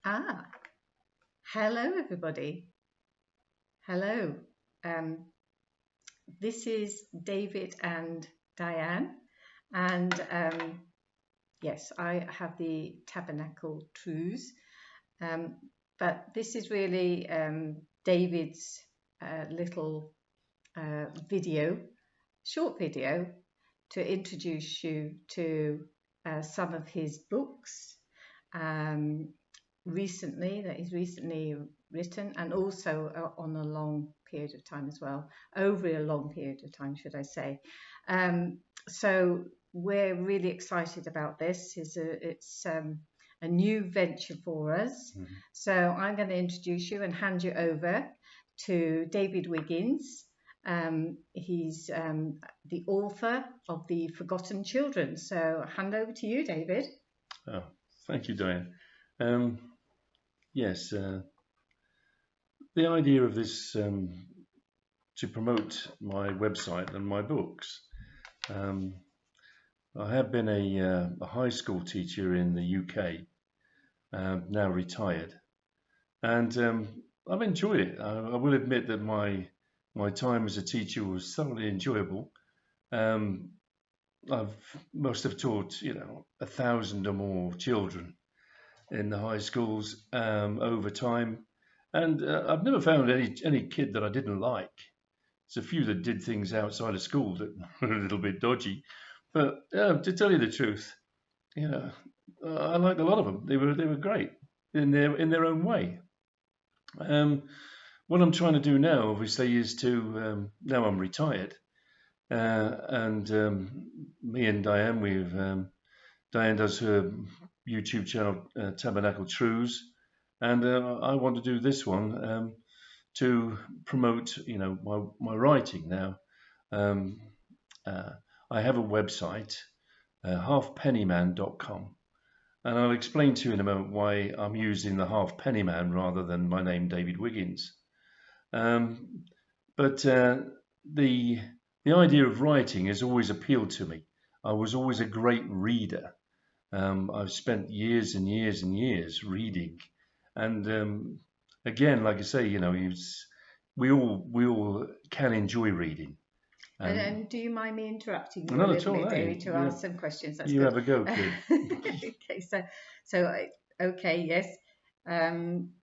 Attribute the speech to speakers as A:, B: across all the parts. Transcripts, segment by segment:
A: Ah, hello everybody. Hello. Um, this is David and Diane, and yes, I have the Tabernacle Truths, um, but this is really David's little video, short video, to introduce you to some of his books. That he's recently written, and also on a long period of time as well, over a long period of time, should I say. So we're really excited about this. It's a new venture for us. So I'm going to introduce you and hand you over to David Wiggins. He's the author of The Forgotten Children. So hand over to you, David.
B: Oh, thank you, Diane. Yes, the idea of this to promote my website and my books. I have been a high school teacher in the UK, now retired, and I've enjoyed it. I will admit that my time as a teacher was thoroughly enjoyable. Must have taught 1,000 or more children in the high schools over time, and I've never found any kid that I didn't like. There's a few that did things outside of school that were a little bit dodgy, but to tell you the truth, I liked a lot of them. They were great in their own way. What I'm trying to do now, obviously, is to now I'm retired, and me and Diane, Diane does her YouTube channel, Tabernacle Truths, and I want to do this one to promote, my writing. Now, I have a website, halfpennyman.com, and I'll explain to you in a moment why I'm using the Halfpennyman rather than my name, David Wiggins. But the idea of writing has always appealed to me. I was always a great reader. I've spent years and years and years reading, and again, like I say, we all can enjoy reading.
A: And do you mind me interrupting you
B: Not
A: a
B: at
A: little
B: all,
A: bit, David, to
B: yeah.
A: ask some questions? That's
B: You
A: good.
B: have a go, kid.
A: Okay, yes.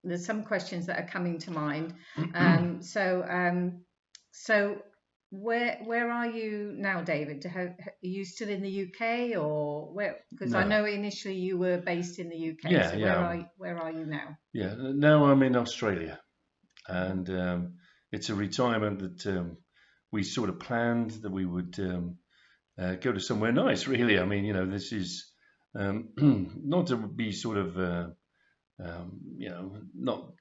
A: There's some questions that are coming to mind. So where are you now, David? Are you still in the UK or where? Because
B: No.
A: I know initially you were based in the UK.
B: Yeah,
A: so
B: yeah.
A: where are you now?
B: Yeah, now I'm in Australia, and it's a retirement that we sort of planned that we would go to somewhere nice. Really, I mean, this is not to be sort of not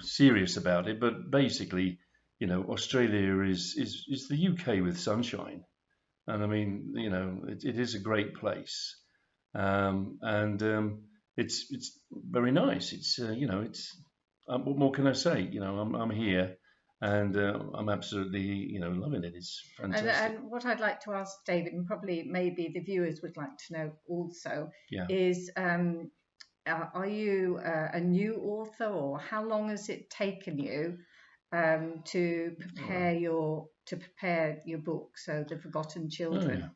B: serious about it, but basically, Australia is the UK with sunshine, and I mean, it is a great place, and it's very nice. It's what more can I say? I'm here, and I'm absolutely loving it. It's fantastic.
A: And what I'd like to ask David, and probably maybe the viewers would like to know also,
B: Yeah.
A: is are you a new author, or how long has it taken you to prepare your book, so The Forgotten Children?
B: Oh, yeah.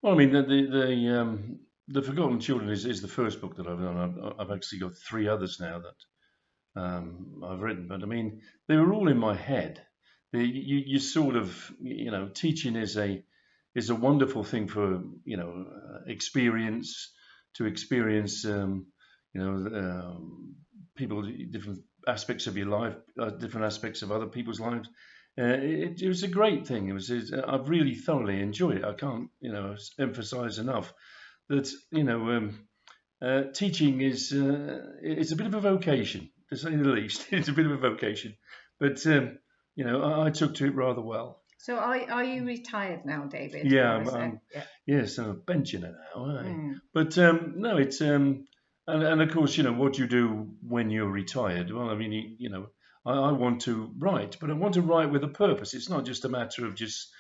B: Well, I mean, the Forgotten Children is the first book that I've done. I've actually got 3 others now that I've written, but I mean, they were all in my head. You sort of, teaching is a wonderful thing for experience to experience, people, different aspects of your life, different aspects of other people's lives. It was a great thing. I've really thoroughly enjoyed it. I can't, emphasize enough that, teaching is it's a bit of a vocation, to say the least. It's a bit of a vocation, but I took to it rather well.
A: So are you retired now, David?
B: Yeah, yes, I'm a pensioner now. But no, it's and of course, what you do when you're retired. Well, I mean, I want to write, but I want to write with a purpose. It's not just a matter of just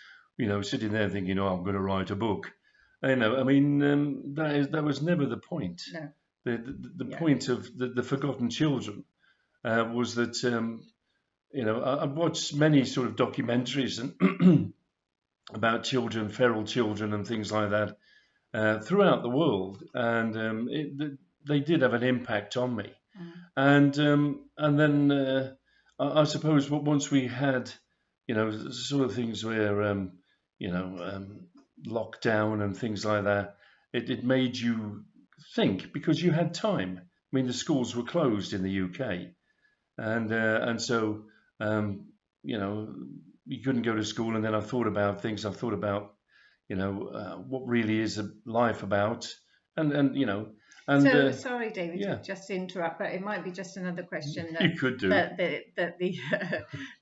B: sitting there thinking, oh, I'm going to write a book. I mean, that was never the point.
A: No.
B: the
A: Yeah.
B: point of the forgotten children was that I've watched many sort of documentaries and about children, feral children, and things like that throughout the world, and they did have an impact on me. And then I suppose once we had, sort of things where you know lockdown and things like that, it made you think because you had time. I mean, the schools were closed in the UK, and so um, you know you couldn't go to school. And then I thought about things. I thought about what really is a life about, and and
A: So sorry, David, to
B: yeah,
A: just interrupt, but it might be just another question
B: you could do.
A: that the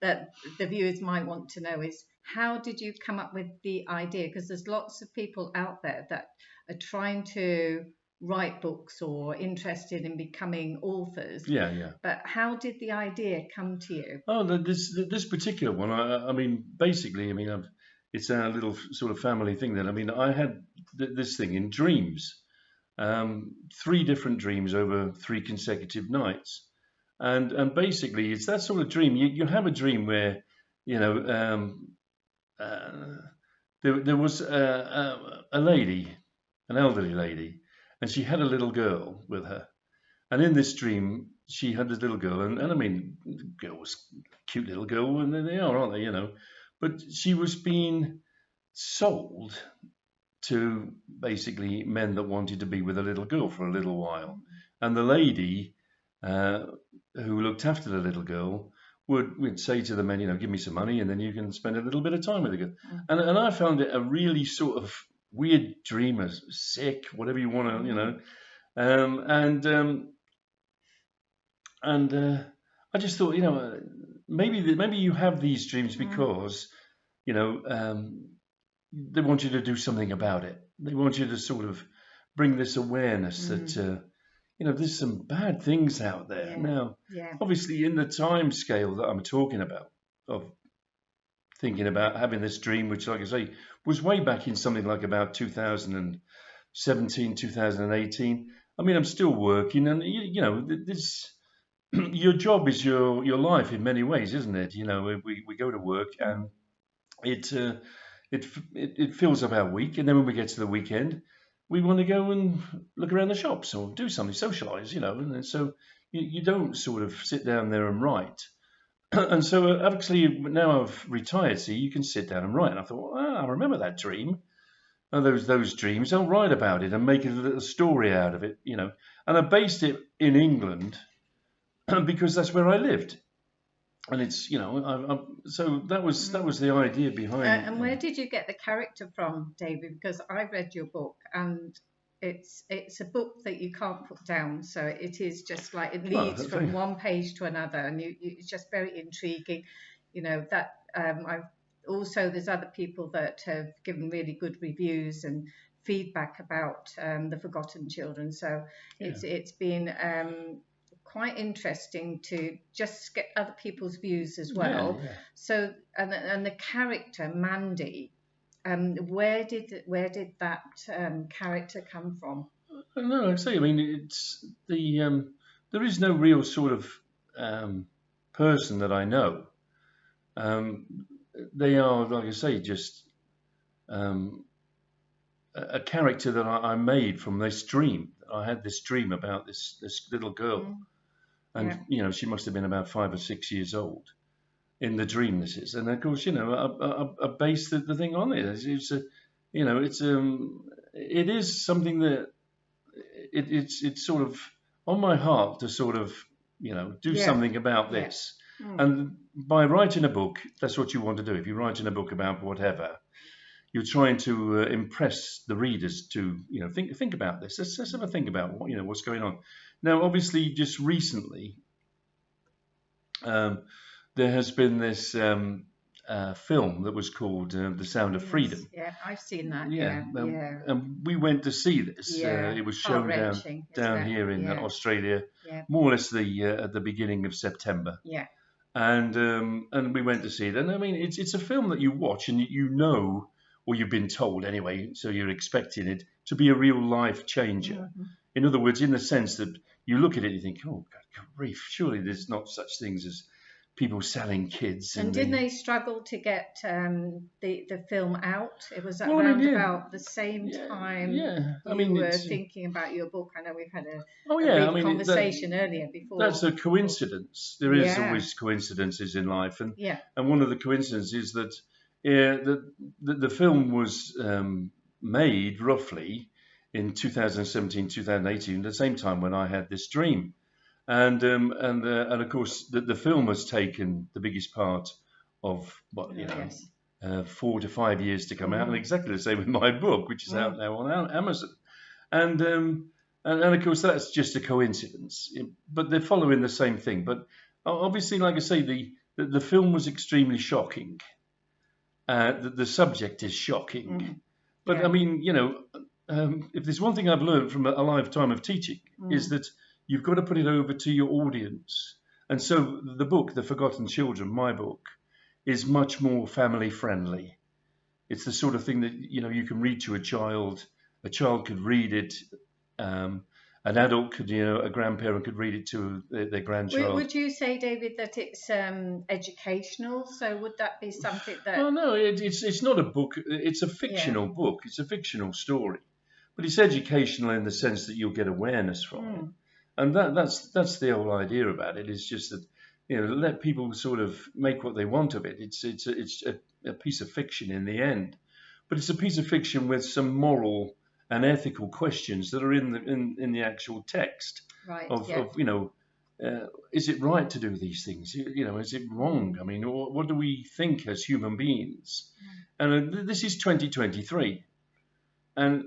A: that the viewers might want to know is how did you come up with the idea? Because there's lots of people out there that are trying to write books or interested in becoming authors,
B: Yeah, yeah.
A: but how did the idea come to you?
B: Oh, this particular one. I mean, basically, I mean, it's a little sort of family thing. That I mean, I had this thing in dreams, three different dreams over three consecutive nights, and basically, it's that sort of dream. You have a dream where, you know, uh, there was a lady, an elderly lady, and she had a little girl with her. And in this dream, she had this little girl, and I mean, the girl was a cute little girl, and they are, aren't they? But she was being sold to basically men that wanted to be with a little girl for a little while. And the lady uh, who looked after the little girl would say to the men, give me some money, and then you can spend a little bit of time with the girl. And I found it a really sort of weird dream, sick, whatever you want to, um, and um, and I just thought, maybe you have these dreams because you know they want you to do something about it. They want you to sort of bring this awareness that there's some bad things out there.
A: Yeah,
B: Now,
A: yeah,
B: obviously, in the time scale that I'm talking about of thinking about having this dream, which, like I say, was way back in something like about 2017, 2018. I mean, I'm still working, and this your job is your life in many ways, isn't it? We go to work and it it fills up our week, and then when we get to the weekend, we want to go and look around the shops or do something, socialise, and so you don't sort of sit down there and write. And so actually now I've retired, so you can sit down and write. And I thought, I remember that dream. And those dreams, I'll write about it and make a little story out of it, And I based it in England because that's where I lived, and it's so that was the idea behind.
A: and where did you get the character from, David? Because I read your book, and it's a book that you can't put down. So it is just like it leads from one page to another, and it's just very intriguing. That I've also there's other people that have given really good reviews and feedback about the Forgotten Children. So it's been quite interesting to just get other people's views as well.
B: Yeah.
A: So and the character Mandy, where did that character come from?
B: No, I say. I mean, it's there is no real sort of person that I know. They are, like I say, just a character that I made from this dream. I had this dream about this little girl, and she must have been about 5 or 6 years old in the dream. This is, and of course, I based the thing on it. It is something that it's sort of on my heart to sort of do something about this. And by writing a book, that's what you want to do. If you're writing a book about whatever, you're trying to impress the readers to think about this. Let's have a think about what's going on. Now, obviously, just recently, there has been this film that was called The Sound of Freedom.
A: Yeah, I've seen that.
B: And we went to see this. It was shown down here in Australia, more or less at the beginning of September.
A: Yeah.
B: And we went to see it. And I mean, it's a film that you watch and or you've been told anyway, so you're expecting it to be a real life changer. In other words, in the sense that you look at it, you think, oh, God grief, surely there's not such things as people selling kids
A: And
B: and
A: didn't
B: the.
A: they struggle to get the film out? It was
B: Well, they
A: around
B: did.
A: about the same
B: Yeah,
A: time
B: yeah. I
A: you
B: mean,
A: were
B: it's.
A: thinking about your book. I know we've had
B: Oh,
A: a
B: yeah. I
A: brief
B: mean,
A: conversation earlier
B: that's
A: before.
B: a coincidence. There is
A: Yeah,
B: always coincidences in life,
A: yeah.
B: and one of the coincidences is that yeah, the film was made roughly in 2017, 2018, the same time when I had this dream, and of course the film has taken the biggest part of what
A: Oh, yes.
B: 4 to 5 years to come out, and
A: Mm,
B: exactly the same with my book, which is out
A: mm,
B: now on Amazon. And and of course that's just a coincidence, but they're following the same thing. But obviously, like I say, the film was extremely shocking. The subject is shocking,
A: mm.
B: but I
A: Yeah.
B: mean, if there's one thing I've learned from a lifetime of teaching is
A: Mm,
B: that you've got to put it over to your audience. And so the book, The Forgotten Children, my book, is much more family friendly. It's the sort of thing that you can read to a child. A child could read it. Um, an adult could, a grandparent could read it to their grandchild.
A: would you say, David, that it's educational? So would that be something that,
B: Well, no, it's not a book. It's a
A: yeah.
B: fictional book. It's a fictional story, but it's educational in the sense that you'll get awareness from it,
A: Mm,
B: and that's the whole idea about it. Is just that let people sort of make what they want of it. It's a piece of fiction in the end, but it's a piece of fiction with some moral and ethical questions that are in the actual text
A: right.
B: of
A: Yeah.
B: is it right to do these things? Is it wrong?
A: Mm,
B: I mean, what do we think as human beings? And this is 2023, and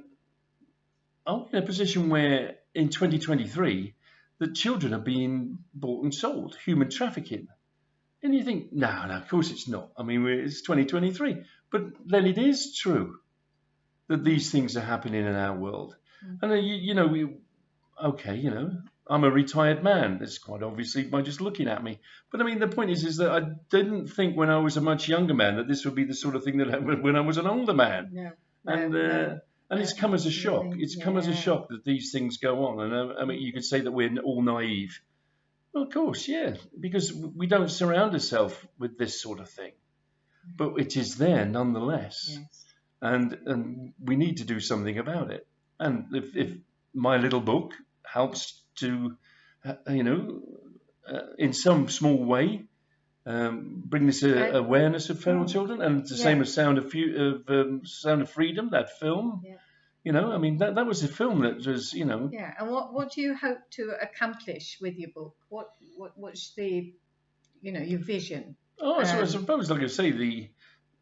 B: are we in a position where in 2023 that children are being bought and sold, human trafficking? And you think, no, no, of course it's not. I mean, it's 2023, but then it is true that
A: mm,
B: these things are happening in our world.
A: mm.
B: And okay, I'm a retired man. It's quite obviously by just looking at me. But I mean, the point is that I didn't think when I was a much younger man that this would be the sort of thing that happened when I was an older man.
A: No,
B: And
A: no, no.
B: it's come as a shock.
A: Really,
B: It's come as a
A: yeah.
B: shock that these things go on. And I mean, you could say that we're all naive. Well, of course, yeah, because we don't surround ourselves with this sort of thing. But it is there nonetheless,
A: Yes.
B: and we need to do something about it. And if my little book helps to, in some small way, bring this
A: And
B: awareness of feral
A: mm,
B: children, and it's the same
A: yeah,
B: as Sound of Freedom, that film.
A: yeah,
B: I mean that was a film that was,
A: yeah. And what do you hope to accomplish with your book? What's the your vision?
B: oh, so I
A: Um,
B: suppose, like I say,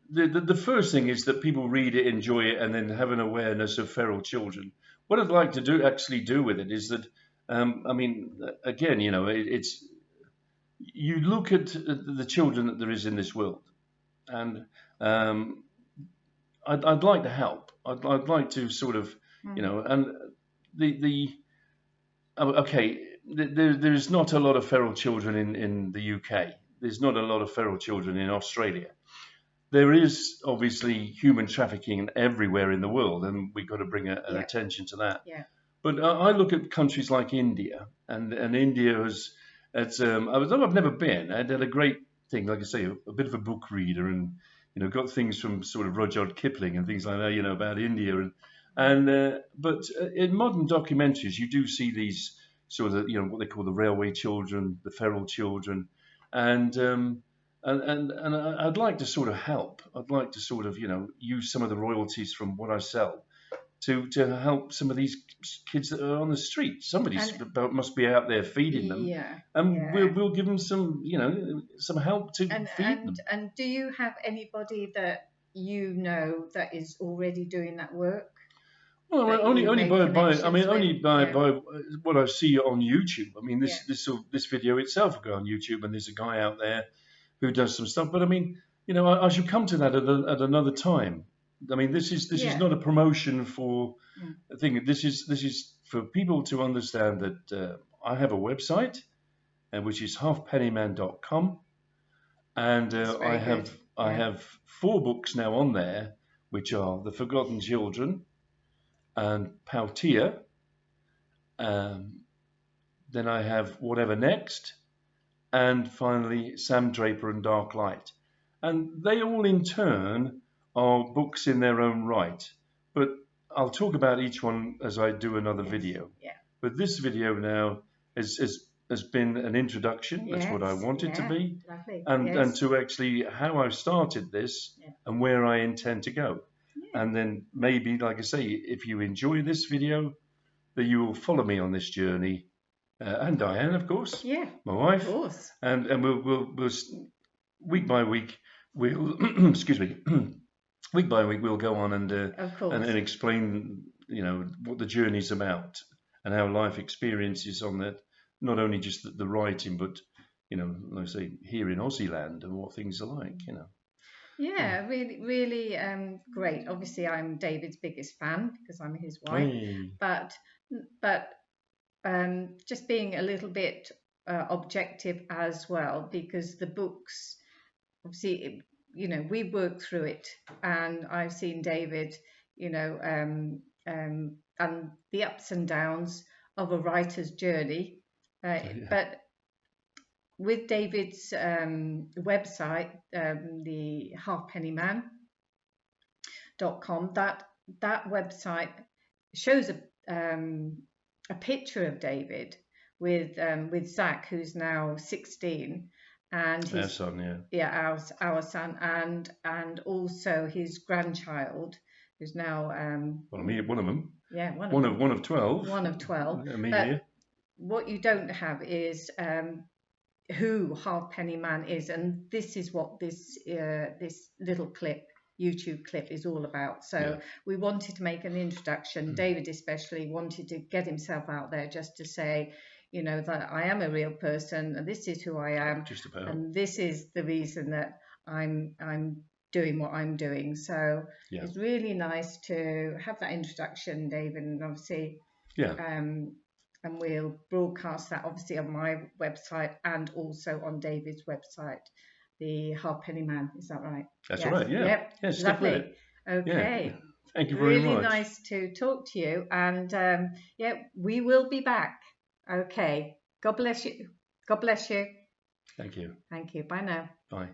B: the first thing is that people read it, enjoy it, and then have an awareness of feral children. What I'd like to actually do with it is that, I mean, again, it's you look at the children that there is in this world, and um, I'd like to help. I'd like to sort of,
A: mm,
B: and the okay, there's not a lot of feral children in the UK. There's not a lot of feral children in Australia. There is obviously human trafficking everywhere in the world, and we've got to bring an
A: yeah,
B: attention to that.
A: yeah,
B: But I look at countries like India, and India has, although I've never been, I did a great thing, like I say, a bit of a book reader, and got things from sort of Rudyard Kipling and things like that, about India, but in modern documentaries, you do see these sort of, what they call the railway children, the feral children, and I'd like to sort of help. I'd like to sort of, use some of the royalties from what I sell to help some of these kids that are on the street. Somebody
A: and
B: must be out there feeding them,
A: yeah,
B: and
A: yeah.
B: we'll give them some, some help to
A: And
B: feed them.
A: do you have anybody that that is already doing that work
B: Well,
A: that
B: only
A: you've
B: only
A: made
B: I mean,
A: connections with?
B: only
A: Yeah,
B: by what I see on YouTube. I mean,
A: yeah,
B: this video itself will go on YouTube, and there's a guy out there who does some stuff. But I mean, I should come to that at another time. I mean, this is
A: yeah.
B: not a promotion for
A: Mm,
B: a thing. This is for people to understand that I have a website, which is halfpennyman.com, and
A: that's
B: I
A: very good.
B: have I
A: Yeah.
B: have 4 books now on there, which are The Forgotten Children and Pautia, Then I have Whatever Next, and finally Sam Draper and Dark Light. And they all in turn are books in their own right. But I'll talk about each one as I do another video.
A: Yeah.
B: But this video now has been an introduction. That's what I
A: Yes.
B: want it to
A: Yeah.
B: be.
A: Lovely.
B: And
A: Yes.
B: to actually how I've started this
A: Yeah.
B: and where I intend to go.
A: Yeah.
B: And then maybe, like I say, if you enjoy this video, that you will follow me on this journey, and Diane, of course,
A: Yeah.
B: my wife,
A: Of course.
B: and we'll week by week we'll excuse me, week by week we'll go on and
A: Of course.
B: and explain, you know, what the journey's about and how life experiences on that, not only just the writing, but, you know, like I say, here in Aussie land and what things are like, you know.
A: Yeah, really, really great. Obviously, I'm David's biggest fan because I'm his wife,
B: Hey.
A: but just being a little bit objective as well, because the books, obviously, you know, we worked through it, and I've seen David, you know, and the ups and downs of a writer's journey,
B: Yeah.
A: but with David's website, the halfpennyman.com, that website shows a picture of David with Zach, who's now 16, and
B: Our
A: his
B: son, yeah.
A: our son, and also his grandchild, who's now
B: Well, I mean, one of them.
A: yeah, one
B: of 12.
A: one of 12.
B: Amelia.
A: But what you don't have is who Halfpennyman is, and this is what this little YouTube clip is all about. So
B: Yeah.
A: we wanted to make an introduction. David especially wanted to get himself out there just to say, you know, that I am a real person, and this is who I am,
B: Just about.
A: and this is the reason that I'm doing what I'm doing. So
B: Yeah.
A: it's really nice to have that introduction, David, and obviously
B: Yeah.
A: and we'll broadcast that obviously on my website and also on David's website, the Halfpennyman. Is that right?
B: That's
A: yes.
B: right. Yeah.
A: Yep.
B: Yeah. Stick with it.
A: Okay.
B: Yeah. Thank you very
A: really
B: much.
A: nice to talk to you, and yeah, we will be back. Okay. God bless you. God bless you.
B: Thank you.
A: Thank you. Bye now.
B: Bye.